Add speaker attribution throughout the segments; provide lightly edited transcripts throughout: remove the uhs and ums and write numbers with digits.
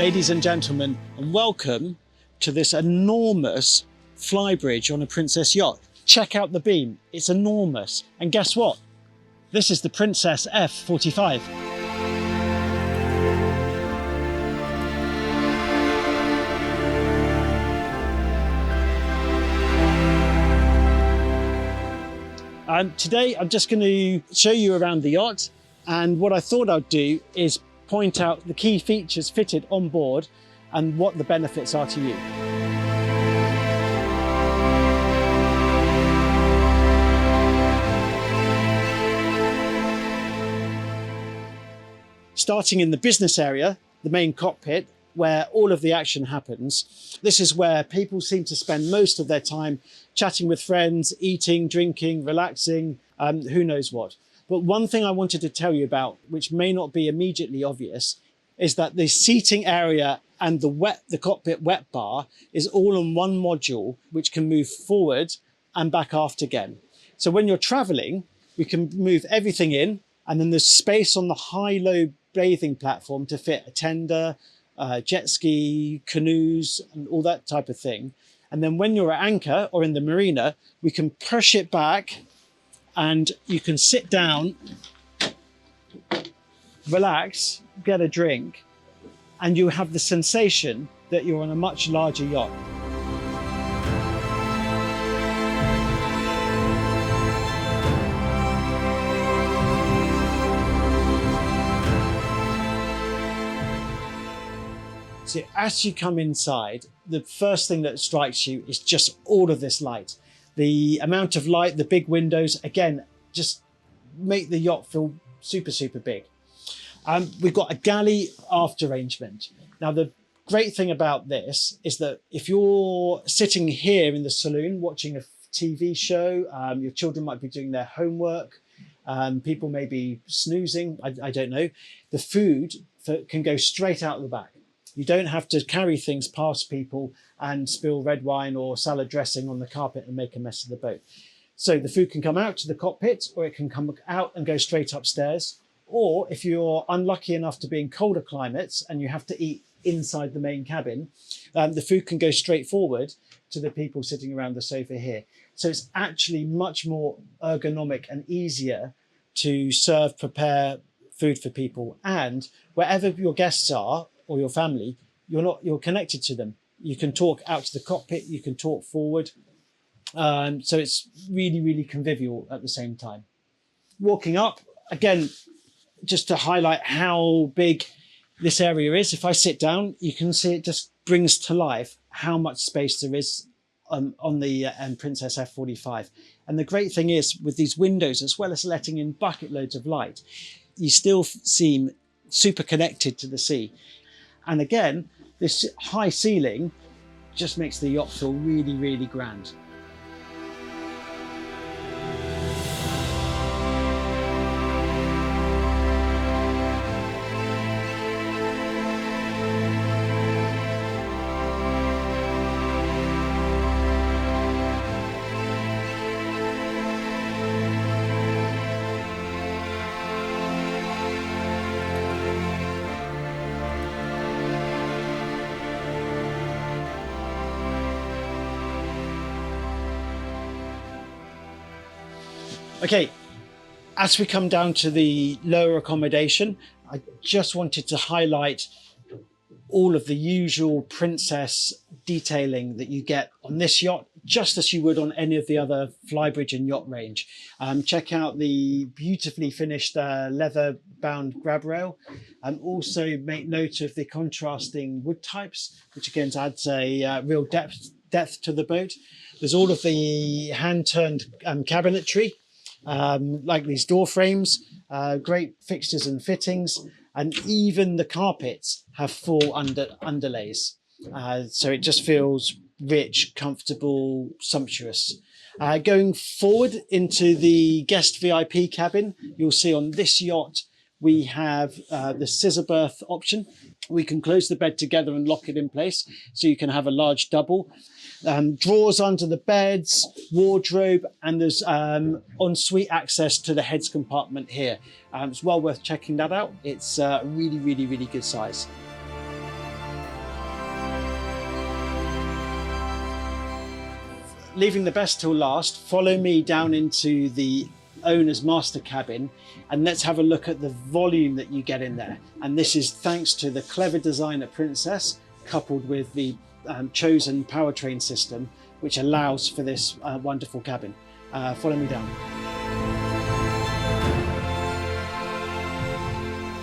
Speaker 1: Ladies and gentlemen, and welcome to this enormous flybridge on a Princess yacht. Check out the beam, it's enormous. And guess what? This is the Princess F45. Today I'm just going to show you around the yacht, and what I thought I'd do is point out the key features fitted on board and what the benefits are to you. Starting in the business area, the main cockpit, where all of the action happens. This is where people seem to spend most of their time chatting with friends, eating, drinking, relaxing, who knows what. But one thing I wanted to tell you about, which may not be immediately obvious, is that the seating area and the cockpit wet bar is all in one module, which can move forward and back aft again. So when you're traveling, we can move everything in, and then there's space on the high-low bathing platform to fit a tender, jet ski, canoes, and all that type of thing. And then when you're at anchor or in the marina, we can push it back and you can sit down, relax, get a drink, and you have the sensation that you're on a much larger yacht. So as you come inside, the first thing that strikes you is just all of this light. The amount of light, the big windows, again, just make the yacht feel super, super big. We've got a galley aft arrangement. Now, the great thing about this is that if you're sitting here in the saloon watching a TV show, your children might be doing their homework, people may be snoozing, I don't know, the food can go straight out the back. You don't have to carry things past people and spill red wine or salad dressing on the carpet and make a mess of the boat. So the food can come out to the cockpit, or it can come out and go straight upstairs. Or if you're unlucky enough to be in colder climates and you have to eat inside the main cabin, the food can go straight forward to the people sitting around the sofa here. So it's actually much more ergonomic and easier to prepare food for people. And wherever your guests are, or your family, you're connected to them. You can talk out to the cockpit, you can talk forward. So it's really, really convivial at the same time. Walking up, again, just to highlight how big this area is, if I sit down, you can see it just brings to life how much space there is on the Princess F45. And the great thing is, with these windows, as well as letting in bucket loads of light, you still seem super connected to the sea. And again, this high ceiling just makes the yacht feel really, really grand. Okay, as we come down to the lower accommodation, I just wanted to highlight all of the usual Princess detailing that you get on this yacht, just as you would on any of the other flybridge and yacht range. Check out the beautifully finished leather-bound grab rail, and also make note of the contrasting wood types, which again adds a real depth to the boat. There's all of the hand-turned cabinetry, like these door frames, great fixtures and fittings, and even the carpets have full underlays. So it just feels rich, comfortable, sumptuous. Going forward into the guest VIP cabin, you'll see on this yacht, we have the scissor berth option. We can close the bed together and lock it in place, so you can have a large double. Drawers under the beds, wardrobe, and there's ensuite access to the heads compartment here. It's well worth checking that out. It's really, really, really good size. leaving the best till last, follow me down into the owner's master cabin and let's have a look at the volume that you get in there. And this is thanks to the clever design at Princess, coupled with the chosen powertrain system, which allows for this wonderful cabin. Follow me down.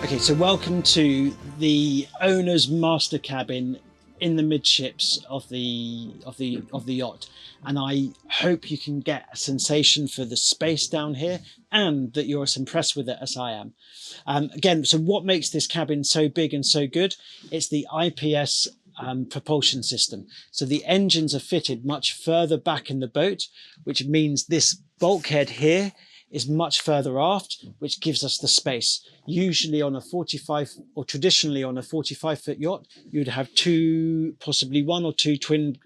Speaker 1: Okay, so welcome to the owner's master cabin in the midships of the yacht, and I hope you can get a sensation for the space down here and that you're as impressed with it as I am. Again, so what makes this cabin so big and so good? It's the IPS propulsion system. So the engines are fitted much further back in the boat, which means this bulkhead here is much further aft, which gives us the space. Usually on a 45, or traditionally on a 45-foot yacht, you'd have two, possibly one or two twin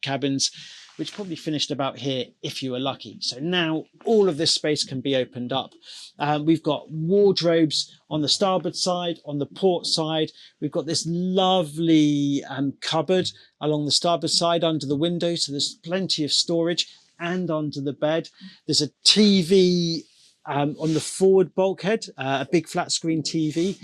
Speaker 1: cabins, which probably finished about here if you were lucky. So now all of this space can be opened up. We've got wardrobes on the starboard side, on the port side. We've got this lovely cupboard along the starboard side under the window, so there's plenty of storage. And under the bed, there's a TV on the forward bulkhead, a big flat screen TV.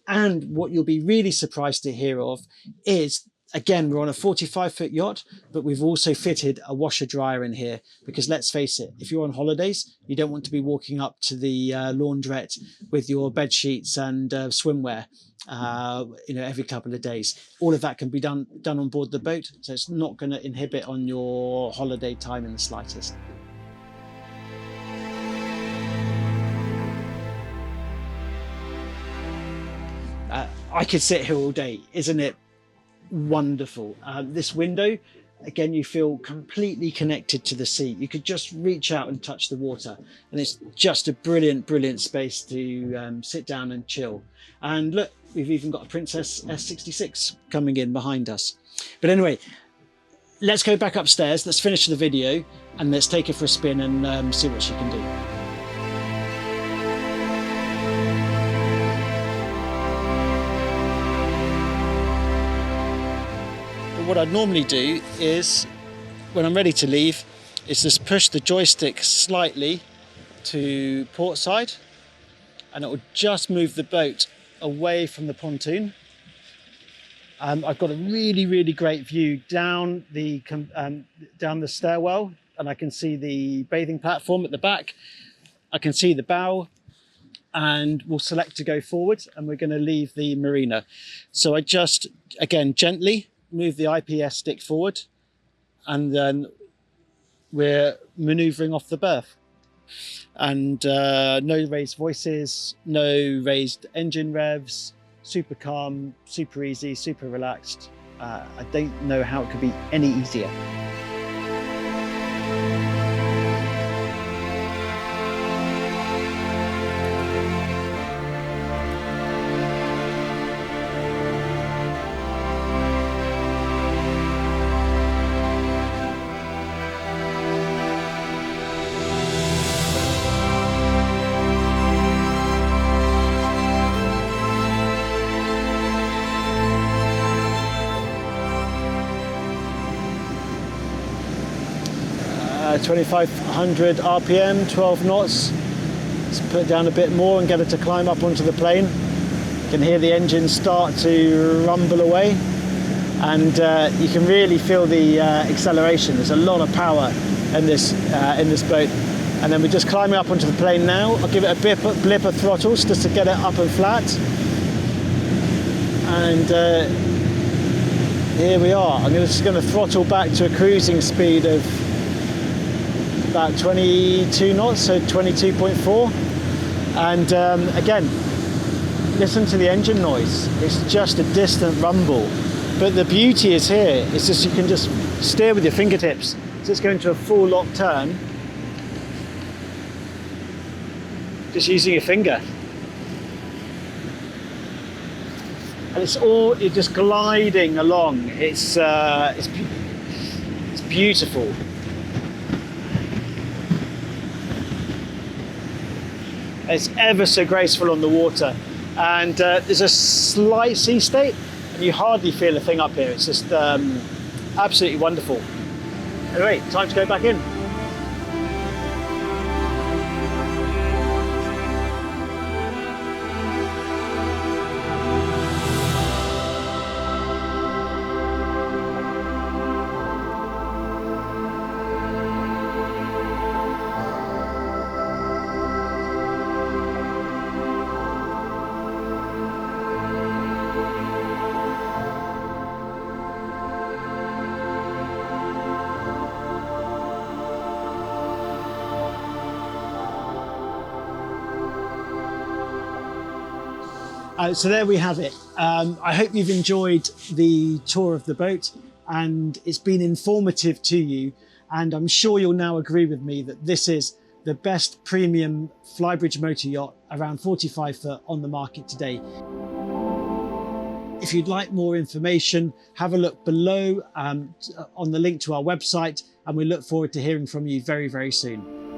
Speaker 1: And what you'll be really surprised to hear of is, again, we're on a 45-foot yacht, but we've also fitted a washer dryer in here, because let's face it, if you're on holidays, you don't want to be walking up to the laundrette with your bed sheets and swimwear, every couple of days. All of that can be done on board the boat, so it's not going to inhibit on your holiday time in the slightest. I could sit here all day, isn't it wonderful? This window, again, you feel completely connected to the sea. You could just reach out and touch the water, and it's just a brilliant space to sit down and chill. And look, we've even got a Princess F56 coming in behind us. But anyway, let's go back upstairs, let's finish the video, and let's take her for a spin and see what she can do. What I'd normally do is, when I'm ready to leave, is just push the joystick slightly to port side, and it will just move the boat away from the pontoon. I've got a really great view down the stairwell, and I can see the bathing platform at the back. I can see the bow, and we'll select to go forward, and we're going to leave the marina. So I just, again, gently move the IPS stick forward, and then we're maneuvering off the berth. And no raised voices, no raised engine revs, super calm, super easy, super relaxed. I don't know how it could be any easier. Uh, 2500 RPM, 12 knots. Let's put it down a bit more and get it to climb up onto the plane. You can hear the engine start to rumble away, and you can really feel the acceleration. There's a lot of power in this boat. And then we're just climbing up onto the plane now. I'll give it a blip of throttles just to get it up and flat. And here we are. I'm just going to throttle back to a cruising speed of about 22 knots, so 22.4. And again, listen to the engine noise. It's just a distant rumble. But the beauty is here, it's just you can just steer with your fingertips. So it's going to a full lock turn, just using your finger. And it's just gliding along. It's beautiful. It's ever so graceful on the water, and there's a slight sea state, and you hardly feel a thing up here. It's just absolutely wonderful. Anyway, time to go back in. So there we have it. I hope you've enjoyed the tour of the boat and it's been informative to you. And I'm sure you'll now agree with me that this is the best premium flybridge motor yacht around 45 foot on the market today. If you'd like more information, have a look below on the link to our website, and we look forward to hearing from you very, very soon.